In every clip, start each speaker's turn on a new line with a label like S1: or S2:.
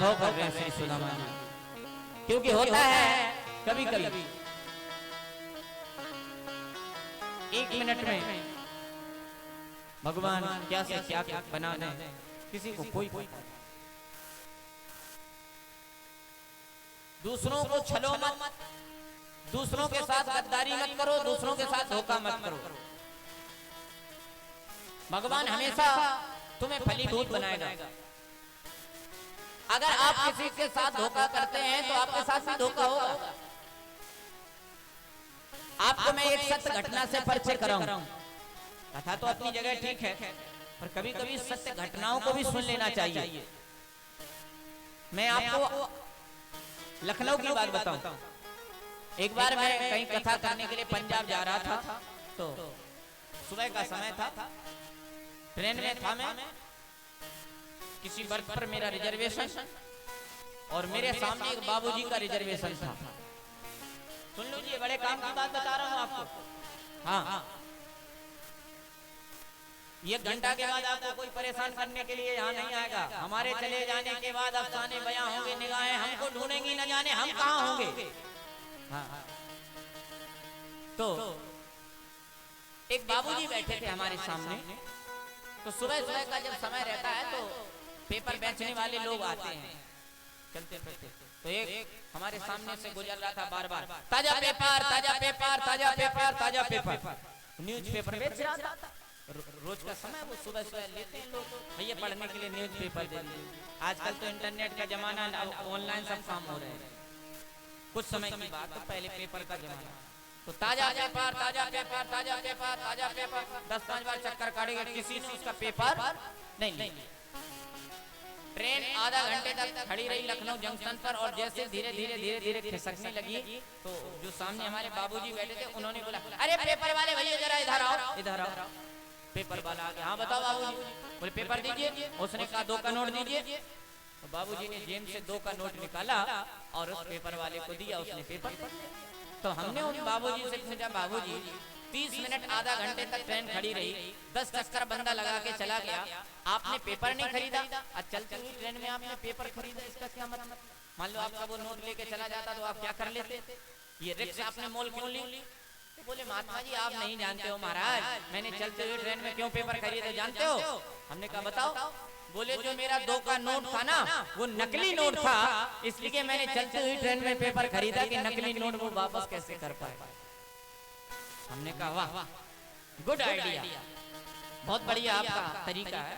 S1: अनुभव कर रहे हैं श्री सुदामा जी, क्योंकि होता है कभी कभी 1 मिनट में भगवान क्या से क्या बना दें, किसी को कोई पता नहीं। दूसरों को छलो मत, दूसरों के साथ गद्दारी मत करो, दूसरों के साथ धोखा मत करो। भगवान हमेशा तुम्हें फलीभूत बनाएगा। अगर आप किसी के साथ धोखा करते हैं तो आपके साथ भी धोखा होगा। आपको मैं एक सत्य घटना से परिचय कराऊं। कथा तो अपनी जगह ठीक है, पर कभी कभी सत्य घटनाओं को भी सुन लेना चाहिए। मैं आपको लखनऊ की बात बताऊं। एक बार मैं कहीं कथा करने के लिए पंजाब जा रहा था, तो सुबह का समय था, ट्रेन में था मैं, किसी बर्थ पर मेरा रिजर्वेशन और मेरे सामने एक बाबूजी का रिजर्वेशन था। सुन लीजिए, बड़े काम की बात बता रहा हूं आपको। हाँ, ये घंटा के बाद आपको कोई परेशान करने के लिए यहाँ नहीं आएगा। हमारे चले जाने के बाद अफसाने बयां होंगे, निगाहें हमको ढूंढेंगी, न जाने हम कहाँ होंगे। हाँ, तो एक बाबूजी बैठे थे हमारे सामने। तो सुबह सुबह का जब समय रहता है तो पेपर बेचने वाले लोग आते हैं चलते फिरते। तो एक हमारे सामने से गुजर रहा था बार बार, ताजा पेपर, ताजा पेपर, ताजा पेपर, ताजा पेपर, न्यूज पेपर बेच रहा था। रोज का समय वो सुबह सुबह लेते हैं लोग, भैया पढ़ने के लिए न्यूज पेपर दे दीजिए। आजकल तो इंटरनेट का जमाना, ऑनलाइन सब काम हो रहे हैं। कुछ समय की बात, तो पहले पेपर का जमाना। तो ताजा पेपर, ताजा पेपर, ताजा पेपर, ताजा पेपर 10-5 बार चक्कर काटेंगे, किसी ने उसका पेपर नहीं लिया। ट्रेन आधा घंटे तक खड़ी रही लखनऊ जंक्शन पर, और जैसे धीरे धीरे धीरे धीरे खिसकने लगी तो जो सामने हमारे बाबूजी बैठे थे उन्होंने बोला, अरे पेपर वाले भैया जरा इधर आओ, इधर आओ। पेपर वाला आ गया। हाँ बताओ बाबूजी। बोले पेपर दीजिए। उसने कहा 2 का नोट दीजिए। तो बाबूजी ने जेब से 2 का नोट निकाला और उस पेपर वाले को दिया। उसने पेपर पढ़ लिया। तो हमने उन बाबूजी से पूछा, बाबूजी 30 मिनट आधा घंटे तक ट्रेन खड़ी रही, 10 चक्कर बंदा लगा के चला गया, आपने पेपर नहीं खरीदा। आज चलती हुई ट्रेन में आपने पेपर खरीदा, इसका क्या मतलब? मान लो आपका वो नोट लेके चला जाता तो आप क्या कर लेते? ये रिक्शा आपने मोल क्यों ली? तो बोले महात्मा जी आप नहीं जानते हो महाराज, मैंने चलते हुए ट्रेन में क्यों पेपर खरीदे जानते हो? हमने कहा बताओ। बोले जो मेरा 2 का नोट था ना, वो नकली नोट था, इसलिए मैंने चलते हुए ट्रेन में पेपर खरीदा कि नकली नोट वो वापस कैसे कर पाए। हमने कहा वाह, गुड आइडिया, बहुत बढ़िया आपका तरीका है।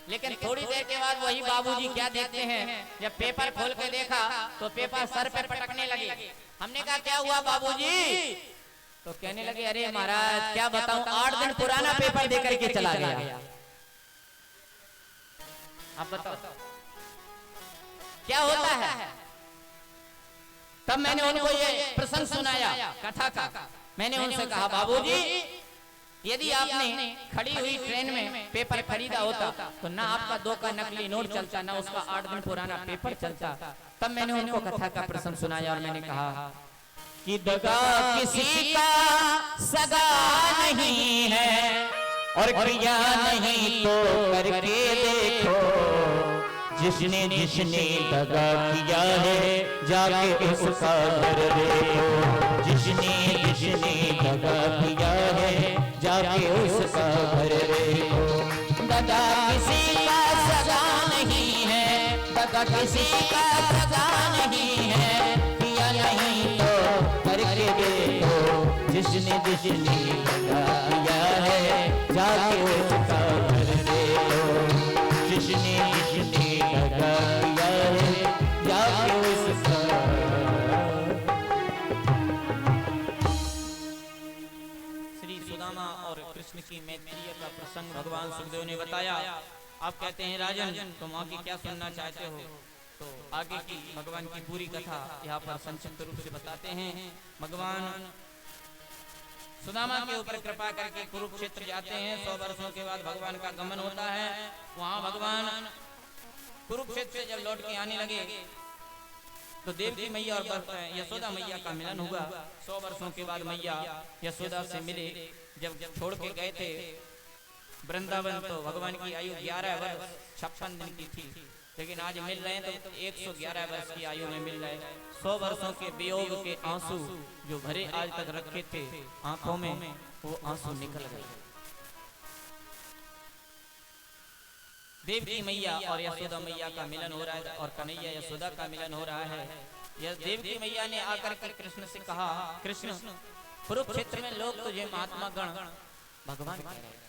S1: लेकिन थोड़ी देर के बाद वही बाबूजी क्या देखते हैं, जब पेपर खोल के देखा तो पेपर सर पे पटकने लगे। हमने कहा क्या हुआ बाबूजी? तो कहने लगे अरे महाराज क्या बताऊं, 8 दिन पुराना पेपर देकर के चला गया। आप बताओ क्या होता है? तब मैंने उनको ये प्रसंग सुनाया कथा का। मैंने उनसे कहा बाबूजी यदि आपने खड़ी हुई ट्रेन में पेपर खरीदा होता तो ना आपका 2 का नकली नोट चलता, ना उसका 8 दिन पुराना पेपर चलता। तब मैंने उनको कथा का प्रसंग सुनाया और मैंने कहा कि दगा किसी का सगा नहीं है और किया नहीं तो करके देखो, जिसने जिसने दगा किया है जाके उसका घर देखो, जिसने जिसने दगा किया है जाके उसका घर देखो। दगा किसी का सगा नहीं है, दगा किसी का सगा नहीं है, किया नहीं तो करके देखो, जिसने जिसने दगा किया है जाके उसका घर देखो, जिसने जिसने दगा किया है जाके उसका। श्री सुदामा और कृष्ण की मैत्रीय का प्रसंग भगवान सुखदेव ने बताया। आप कहते हैं राजन तुम आगे क्या सुनना चाहते हो? तो आगे की भगवान की पूरी कथा यहाँ पर संक्षिप्त रूप से बताते हैं। भगवान सुदामा के ऊपर कृपा करके कुरुक्षेत्र जाते हैं। 100 वर्षों के बाद भगवान का गमन होता है। वहां भगवान कुरुक्षेत्र से जब लौट के आने लगे तो देवकी मैया और यशोदा मैया का मिलन हुआ। 100 वर्षों के बाद मैया यशोदा से मिले। जब छोड़ के गए थे वृंदावन तो भगवान की आयु 11 वर्ष 56 दिन की थी। लेकिन आज मिल रहे हैं तो 111 वर्ष की आयु में मिल रहे। 100 वर्षों के वियोग के आंसू जो भरे आज तक रखे थे आंखों में, वो आंसू निकल गए। देवकी मैया और यशोदा मैया का मिलन हो रहा है और कन्हैया यशोदा का मिलन हो रहा है। यह देवकी मैया ने आकर के कृष्ण से कहा, कृष्ण कुरुक्षेत्र में लोग तुझे महात्मा गण भगवान कह रहे थे।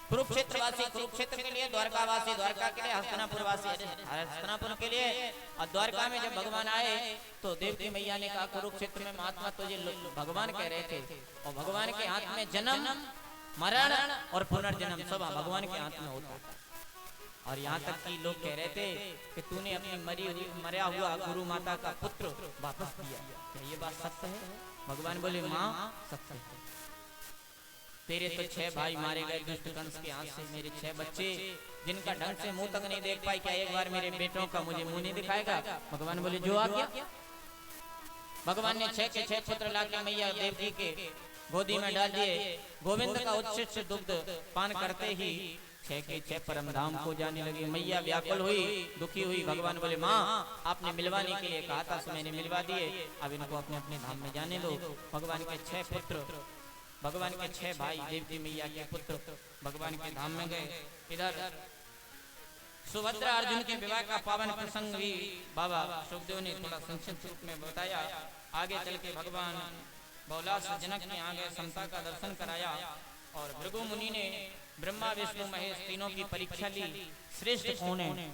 S1: कुरुक्षेत्रवासी कुरुक्षेत्र के लिए, द्वारकावासी द्वारका के लिए, हस्तिनापुरवासी हस्तिनापुर के लिए। और द्वारका में जब भगवान आए तो देवकी मैया ने कहा कुरुक्षेत्र में महात्मा तुझे भगवान कह रहे थे। और भगवान के हाथ में जन्म मरण और पुनर्जन्म सब भगवान के हाथ में होता है। और यहाँ तक कि लोग कह रहे थे कि तूने अपनी मरा हुआ गुरु माता का पुत्र वापस दिया, क्या ये बात सत्य है? भगवान बोले माँ सत्य है। तेरे तो 6 भाई मारे गए दुष्ट कंस के हाथ से, मेरे 6 बच्चे जिनका ढंग से मुंह तक नहीं देख पाई, क्या एक बार मेरे बेटों का मुझे मुंह नहीं दिखाएगा? भगवान बोले जो आ गया। भगवान ने 6 के 6 पुत्र लाके मैया देवकी के गोदी में डाल दिए। गोविंद का उच्छिष्ट दुग्ध पान करते ही 6 के 6 परम धाम को जाने लगे। मैया व्याकुल हुई, दुखी हुई। भगवान बोले माँ आपने मिलवाने के लिए कहा था, मैंने मिलवा दिए, अब इनको अपने अपने धाम में जाने दो। भगवान के 6 पुत्र, भगवान के 6 भाई देवकी मैया के पुत्र भगवान के धाम में गए। इधर सुभद्रा अर्जुन के विवाह का पावन प्रसंग भी बाबा सुखदेव ने थोड़ा संक्षिप्त रूप में बताया। आगे चल के भगवान बहुलास जनक ने आगे समता का दर्शन कराया और भृगु मुनि ने ब्रह्मा विष्णु महेश तीनों की परीक्षा ली, श्रेष्ठ कौन है।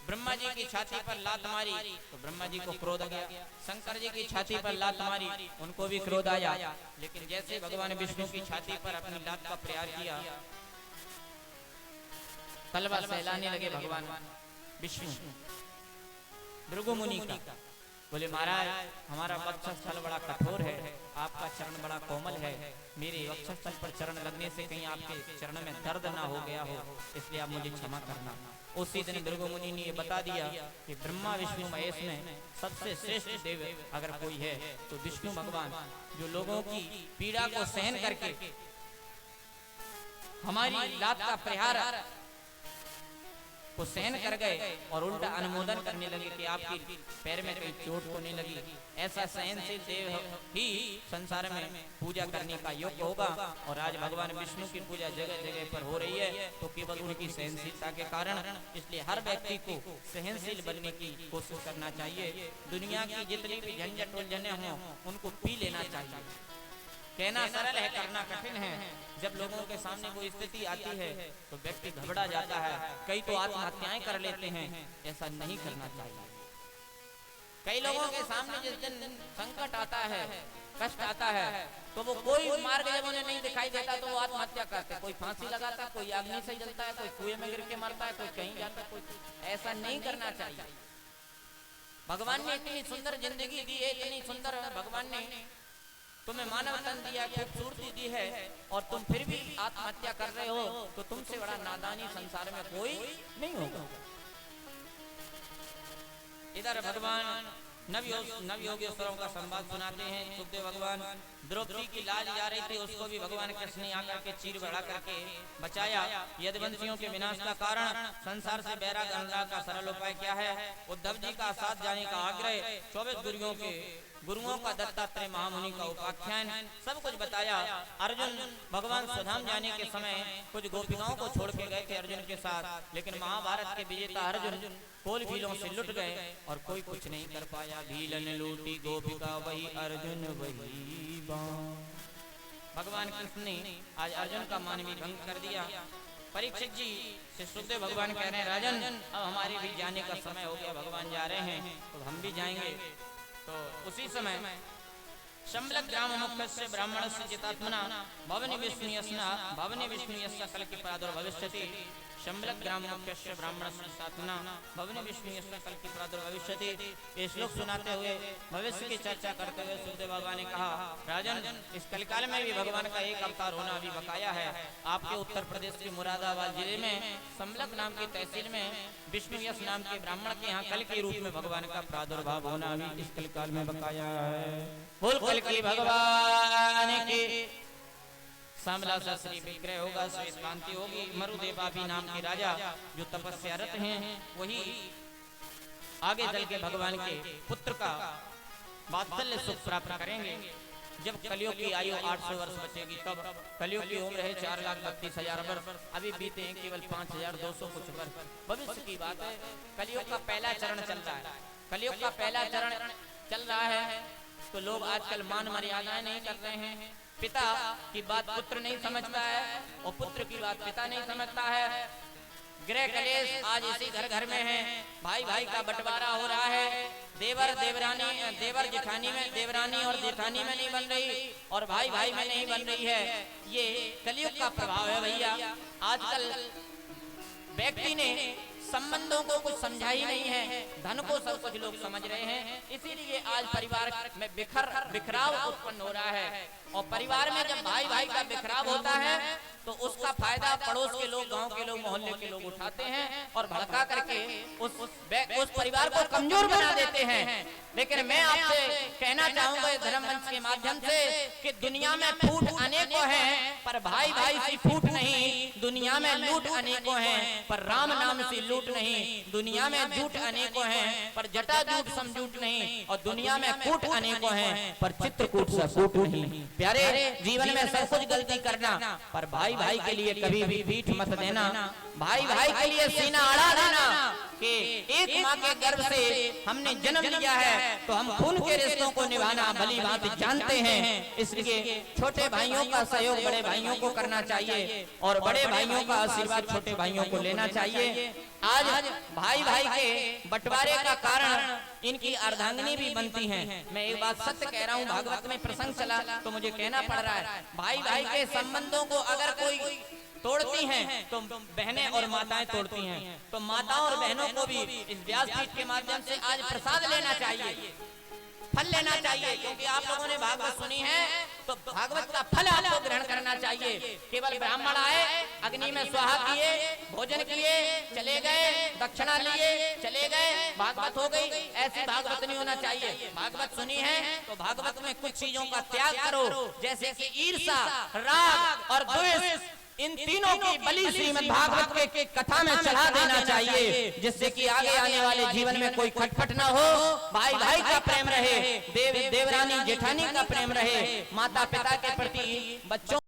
S1: ब्रह्मा जी की छाती पर लात मारी तो ब्रह्मा जी को क्रोध आ गया। शंकर जी की छाती पर लात मारी, उनको भी क्रोध आया। लेकिन जैसे भगवान विष्णु की छाती पर अपनी लात का प्रहार किया, तलवार सहलाने लगे भगवान विष्णु। भृगु मुनि का बोले महाराज हमारा वक्षस्थल बड़ा कठोर है, आपका चरण बड़ा कोमल है, मेरे वक्षस्थल पर चरण लगने से कहीं आपके चरण में दर्द ना हो गया हो, इसलिए आप मुझे क्षमा करना। उसी दिन भृगु मुनि ने बता दिया कि ब्रह्मा विष्णु महेश में सबसे श्रेष्ठ देव अगर कोई है तो विष्णु भगवान, जो लोगों की पीड़ा को सहन करके हमारी लात का प्रहार को सहन कर गए और उल्टा अनुमोदन करने लगे कि आपके पैर में कहीं चोट तो नहीं लगी। ऐसा सहनशील देव ही संसार में पूजा करने का योग्य होगा। और आज भगवान विष्णु की पूजा जगह जगह पर हो रही है तो केवल उनकी सहनशीलता के कारण। इसलिए हर व्यक्ति को सहनशील बनने की कोशिश करना चाहिए। दुनिया की जितनी भी झंझट उलझने हों उनको पी लेना चाहिए। कहना सरल है, करना कठिन है। जब लोगों के सामने कोई स्थिति आती है तो व्यक्ति घबरा जाता है, कई तो आत्महत्याएं कर लेते हैं। ऐसा नहीं करना चाहिए। कई लोगों के सामने जिस दिन संकट आता है, कष्ट आता है, तो वो कोई मार्ग जब उन्हें नहीं दिखाई देता तो वो आत्महत्या करते हैं। कोई फांसी लगाता है, कोई अग्नि से जलता है, कोई कुएं में गिर के मरता है, कोई कहीं जाता है, कोई। ऐसा नहीं करना चाहिए। भगवान ने इतनी सुंदर जिंदगी दी है, इतनी सुंदर भगवान ने तुम्हें मानव तन दिया, खूबसूरती दी है, और तुम फिर भी आत्महत्या कर रहे हो तो तुमसे बड़ा नादानी संसार में कोई नहीं होगा। इधर भगवान नवयोगेश्वरों का संवाद सुनाते हैं। सुखदेव भगवान द्रौपदी की लाज जा रही थी, उसको भी भगवान कृष्ण ने आकर के चीर बढ़ा करके बचाया। यदुवंशियों के विनाश का कारण, संसार से बैराग अनुराग का सरल उपाय क्या है, उद्धव जी का साथ जाने का आग्रह, 24 गुरुओं का दत्तात्रेय महामुनि का उपाख्यान, सब कुछ बताया। अर्जुन भगवान स्वधाम जाने के समय कुछ गोपिकाओं को छोड़ के गए थे अर्जुन के साथ, लेकिन महाभारत के विजेता अर्जुन कोल भीलों से लुट गए और कोई कुछ नहीं कर पाया। भीलन लूटी गोपिका वही अर्जुन वही बाण। भगवान कृष्ण ने आज अर्जुन का मानवीय भंग कर दिया। परीक्षित जी से सुखदेव भगवान कह रहे हैं राजन अब हमारे भी जाने का समय हो गया, भगवान जा रहे हैं तो हम भी जाएंगे। तो उसी समय शंबलक ग्राम मुख्यस्य ब्राह्मणस्य चितात्मना भवनि विष्णु यस्य कल की प्रादुर्भविष्यति। शंबलक ग्राम मुख्यस्य ब्राह्मणस्य चितात्मना भवनि विष्णु यस्य कल की प्रादुर्भविष्यति। ये श्लोक सुनाते हुए भविष्य की चर्चा करते हुए सुखदेव भगवान ने कहा राजन इस कलिकाल में भी भगवान का एक अवतार होना अभी बकाया है। आपके उत्तर प्रदेश के मुरादाबाद जिले में शंबलक नाम की तहसील में विष्णु यश नाम के ब्राह्मण के यहाँ कल के रूप में भगवान का प्रादुर्भाव होना अभी इस कलिकाल में बकाया है। बोल कल की भगवान की श्यामला सा श्री विग्रह होगा, श्वेत कांति होगी। मरुदेवापी नाम के राजा जो तपस्यारत हैं वही आगे चल के भगवान के पुत्र का वात्सल्य सुख प्राप्त करेंगे। जब कलियुग की आयु 800 वर्ष बचेगी तब कलियुग की उम्र है 4,32,000 वर्ष, अभी बीते हैं केवल 5,200 कुछ वर्ष। भविष्य की बात है। कलियुग का पहला चरण चल रहा है, कलियुग का पहला चरण चल रहा है। तो लोग आजकल मान मर्यादाएं नहीं कर रहे हैं। पिता की बात पुत्र नहीं समझता है और पुत्र की बात पिता नहीं समझता है। गृह कलेश आज इसी घर घर में है। भाई भाई का बंटवारा हो रहा है। देवर देवरानी, देवर जेठानी में, देवरानी और जेठानी में नहीं बन रही और भाई भाई में नहीं बन रही है। ये कलियुग का प्रभाव है भैया। आजकल व्यक्ति ने संबंधों को कुछ समझा ही नहीं है, धन को सब कुछ लोग समझ रहे हैं। इसीलिए आज परिवार में बिखराव उत्पन्न हो रहा है। और परिवार में जब भाई भाई का बिखराव होता है तो उसका फायदा पड़ोस के लोग, गांव के लोग, मोहल्ले के लोग उठाते हैं और भड़का करके उस परिवार को कमजोर बना देते हैं। लेकिन मैं आपसे कहना चाहूंगा इस धर्म मंच के माध्यम से कि दुनिया में फूट अनेकों हैं पर भाई भाई सी फूट नहीं। दुनिया में लूट अनेकों हैं पर राम नाम सी लूट नहीं। दुनिया में झूठ अनेकों हैं पर जटा झूठ समझूठ नहीं। और दुनिया में कूट अनेकों हैं पर चित्रकूट सा कूट नहीं। प्यारे, जीवन में सब कुछ गलती करना पर भाई भाई के लिए कभी भी पीठ मत देना। भाई भाई के लिए सीना अड़ा देना कि एक माँ के गर्भ से हमने जन्म लिया है तो हम खून के रिश्तों को निभाना भली भांति जानते हैं। इसलिए छोटे भाइयों का सहयोग बड़े भाइयों को करना चाहिए और बड़े भाइयों का आशीर्वाद छोटे भाइयों को लेना चाहिए। आज भाई भाई के बंटवारे का कारण इनकी अर्धांगिनी भी बनती हैं। मैं एक बात सत्य कह रहा हूँ, भागवत में प्रसंग चला तो मुझे कहना पड़ रहा है। भाई भाई के संबंधों को अगर कोई तोड़ती हैं तो बहनें और माताएं तोड़ती हैं। तो माताओं और बहनों को भी इस व्यासपीठ के माध्यम से आज प्रसाद लेना चाहिए, फल लेना चाहिए। क्योंकि आप लोगों ने भागवत सुनी है तो भागवत का फल आपको ग्रहण करना चाहिए। केवल ब्राह्मण आए, अग्नि में स्वाहा किए, भोजन किए, चले गए, दक्षिणा लिए, चले गए, भागवत हो गई, ऐसी भागवत नहीं होना चाहिए। भागवत सुनी है तो भागवत में कुछ चीजों का त्याग करो, जैसे कि ईर्ष्या, राग और द्वेष। इन तीनों की बलि श्रीमद् भागवत के कथा में चढ़ा देना चाहिए, जिससे कि आगे आने वाले जीवन में कोई खटपट न हो। भाई भाई का प्रेम रहे, देवरानी जेठानी का प्रेम रहे, माता पिता के प्रति, बच्चों